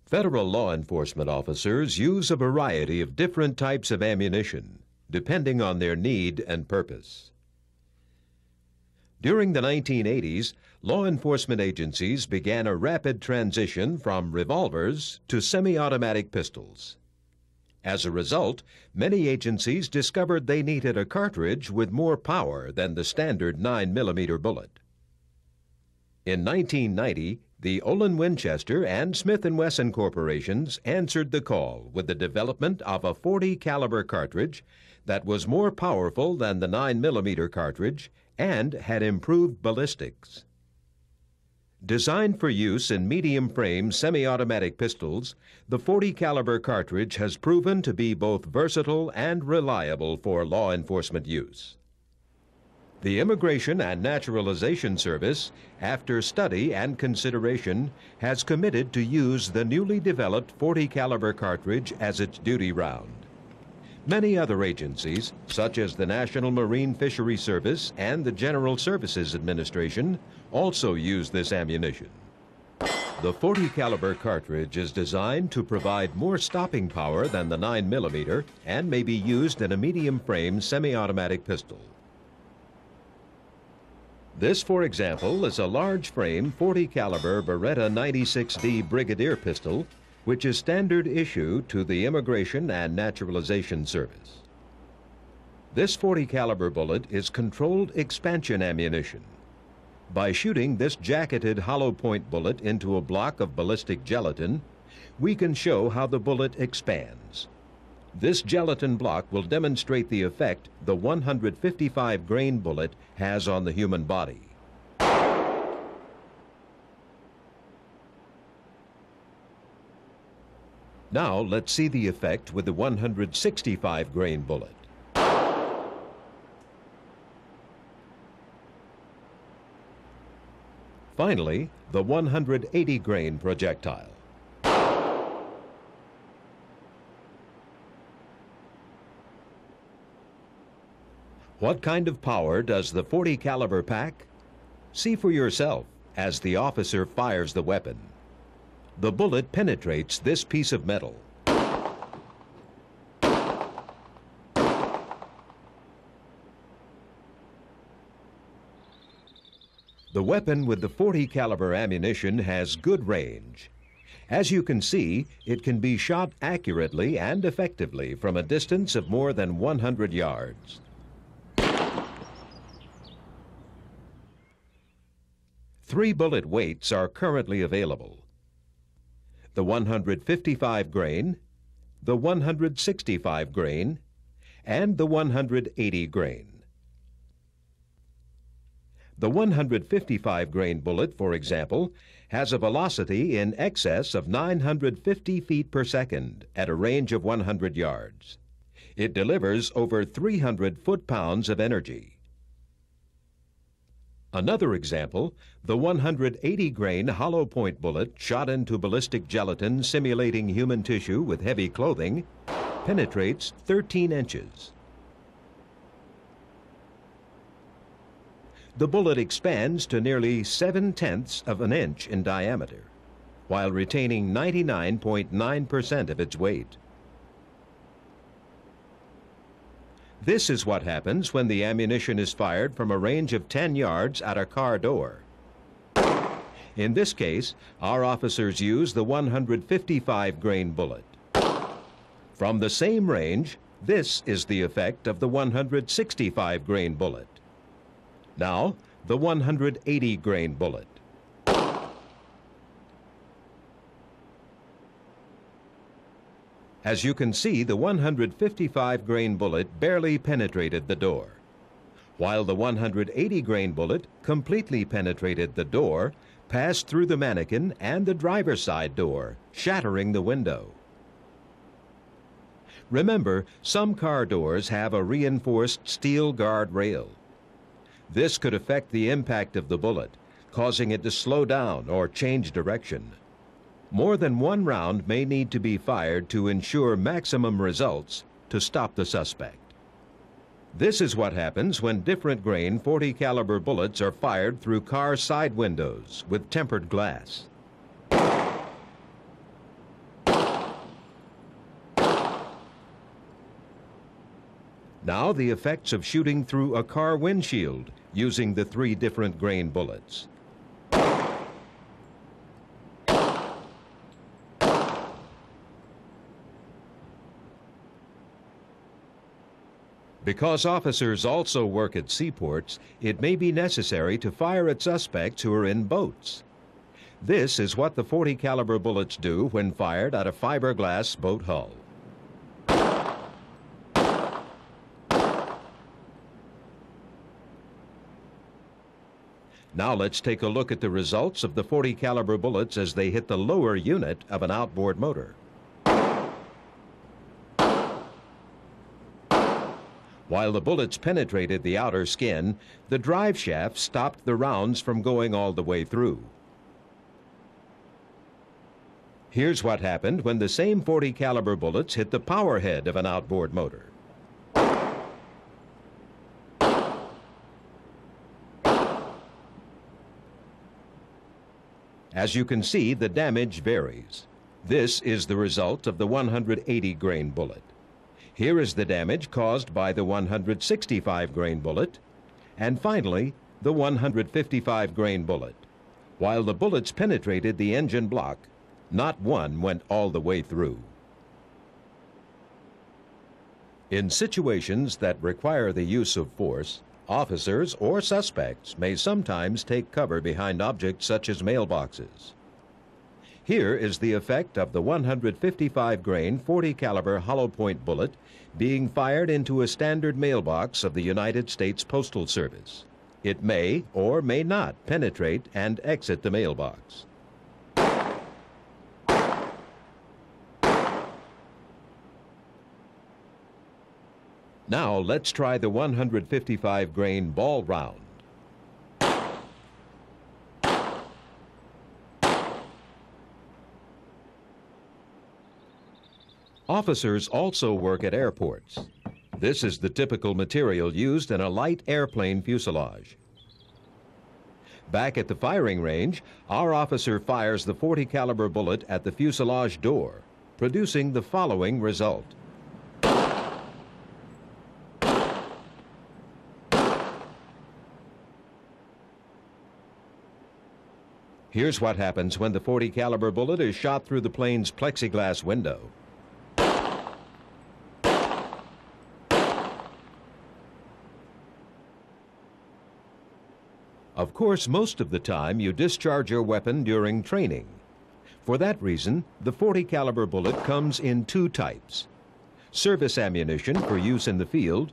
Federal law enforcement officers use a variety of different types of ammunition, depending on their need and purpose. During the 1980s, law enforcement agencies began a rapid transition from revolvers to semi-automatic pistols. As a result, many agencies discovered they needed a cartridge with more power than the standard 9mm bullet. In 1990, the Olin Winchester and Smith & Wesson corporations answered the call with the development of a .40 caliber cartridge that was more powerful than the 9mm cartridge and had improved ballistics. Designed for use in medium-frame semi-automatic pistols, the .40 caliber cartridge has proven to be both versatile and reliable for law enforcement use. The Immigration and Naturalization Service, after study and consideration, has committed to use the newly developed .40 caliber cartridge as its duty round. Many other agencies, such as the National Marine Fishery Service and the General Services Administration, also use this ammunition. The .40 caliber cartridge is designed to provide more stopping power than the 9mm and may be used in a medium-frame semi-automatic pistol. This, for example, is a large-frame .40 caliber Beretta 96D Brigadier pistol, which is standard issue to the Immigration and Naturalization Service. This .40 caliber bullet is controlled expansion ammunition. By shooting this jacketed hollow point bullet into a block of ballistic gelatin, we can show how the bullet expands. This gelatin block will demonstrate the effect the 155 grain bullet has on the human body. Now let's see the effect with the 165 grain bullet. Finally, the 180 grain projectile. What kind of power does the .40 caliber pack? See for yourself as the officer fires the weapon. The bullet penetrates this piece of metal. The weapon with the .40 caliber ammunition has good range. As you can see, it can be shot accurately and effectively from a distance of more than 100 yards. 3 bullet weights are currently available: the 155 grain, the 165 grain, and the 180 grain. The 155 grain bullet, for example, has a velocity in excess of 950 feet per second at a range of 100 yards. It delivers over 300 foot-pounds of energy. Another example, the 180 grain hollow point bullet shot into ballistic gelatin simulating human tissue with heavy clothing penetrates 13 inches. The bullet expands to nearly 7/10 of an inch in diameter, while retaining 99.9% of its weight. This is what happens when the ammunition is fired from a range of 10 yards at a car door. In this case, our officers use the 155 grain bullet. From the same range, this is the effect of the 165 grain bullet. Now, the 180 grain bullet. As you can see, the 155 grain bullet barely penetrated the door, while the 180 grain bullet completely penetrated the door, passed through the mannequin and the driver's side door, shattering the window. Remember, some car doors have a reinforced steel guard rail. This could affect the impact of the bullet, causing it to slow down or change direction. More than one round may need to be fired to ensure maximum results to stop the suspect. This is what happens when different grain .40 caliber bullets are fired through car side windows with tempered glass. Now the effects of shooting through a car windshield using the 3 different grain bullets. Because officers also work at seaports, it may be necessary to fire at suspects who are in boats. This is what the .40 caliber bullets do when fired at a fiberglass boat hull. Now let's take a look at the results of the .40 caliber bullets as they hit the lower unit of an outboard motor. While the bullets penetrated the outer skin, the drive shaft stopped the rounds from going all the way through. Here's what happened when the same .40 caliber bullets hit the power head of an outboard motor. As you can see, the damage varies. This is the result of the 180 grain bullet. Here is the damage caused by the 165 grain bullet, and finally, the 155 grain bullet. While the bullets penetrated the engine block, not one went all the way through. In situations that require the use of force, officers or suspects may sometimes take cover behind objects such as mailboxes. Here is the effect of the 155 grain .40 caliber hollow point bullet being fired into a standard mailbox of the United States Postal Service. It may or may not penetrate and exit the mailbox. Now let's try the 155 grain ball round. Officers also work at airports. This is the typical material used in a light airplane fuselage. Back at the firing range, our officer fires the .40 caliber bullet at the fuselage door, producing the following result. Here's what happens when the .40 caliber bullet is shot through the plane's plexiglass window. Of course, most of the time you discharge your weapon during training. For that reason, the .40 caliber bullet comes in 2 types: service ammunition for use in the field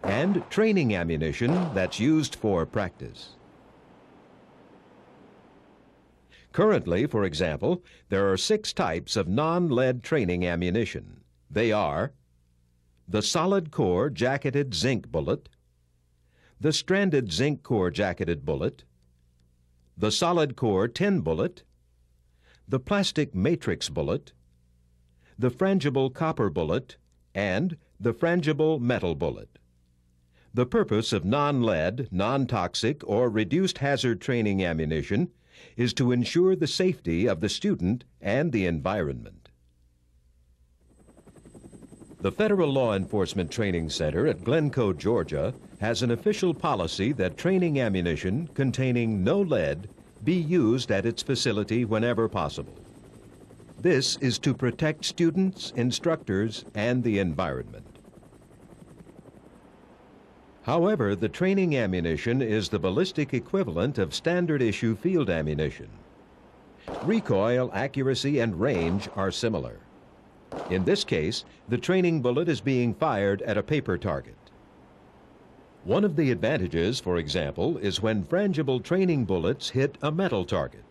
and training ammunition that's used for practice. Currently, for example, there are 6 types of non-lead training ammunition. They are the solid core jacketed zinc bullet, the stranded zinc core jacketed bullet, the solid core tin bullet, the plastic matrix bullet, the frangible copper bullet, and the frangible metal bullet. The purpose of non-lead, non-toxic, or reduced hazard training ammunition is to ensure the safety of the student and the environment. The Federal Law Enforcement Training Center at Glencoe, Georgia, has an official policy that training ammunition containing no lead be used at its facility whenever possible. This is to protect students, instructors, and the environment. However, the training ammunition is the ballistic equivalent of standard issue field ammunition. Recoil, accuracy, and range are similar. In this case, the training bullet is being fired at a paper target. One of the advantages, for example, is when frangible training bullets hit a metal target.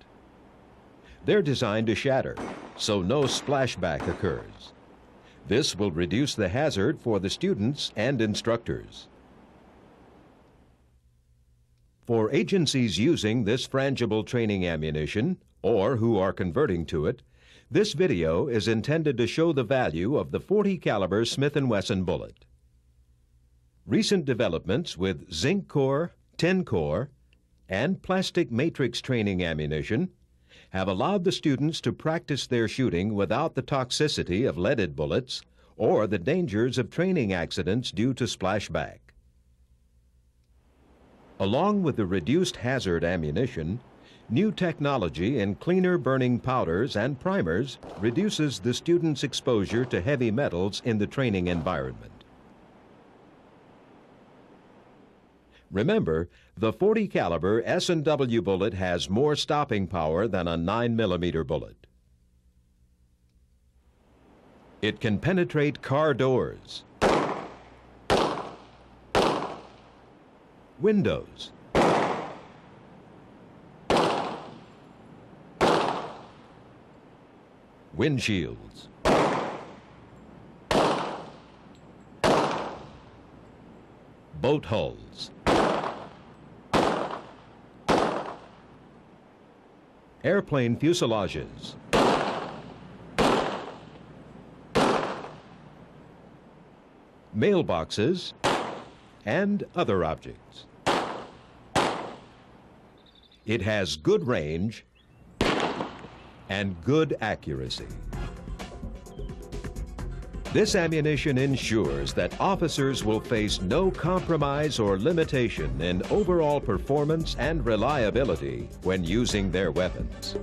They're designed to shatter, so no splashback occurs. This will reduce the hazard for the students and instructors. For agencies using this frangible training ammunition, or who are converting to it, this video is intended to show the value of the .40 caliber Smith & Wesson bullet. Recent developments with zinc core, tin core, and plastic matrix training ammunition have allowed the students to practice their shooting without the toxicity of leaded bullets or the dangers of training accidents due to splashback. Along with the reduced hazard ammunition, new technology in cleaner burning powders and primers reduces the student's exposure to heavy metals in the training environment. Remember, the .40 caliber S&W bullet has more stopping power than a 9mm bullet. It can penetrate car doors, windows, windshields, boat hulls, airplane fuselages, mailboxes, and other objects. It has good range and good accuracy. This ammunition ensures that officers will face no compromise or limitation in overall performance and reliability when using their weapons.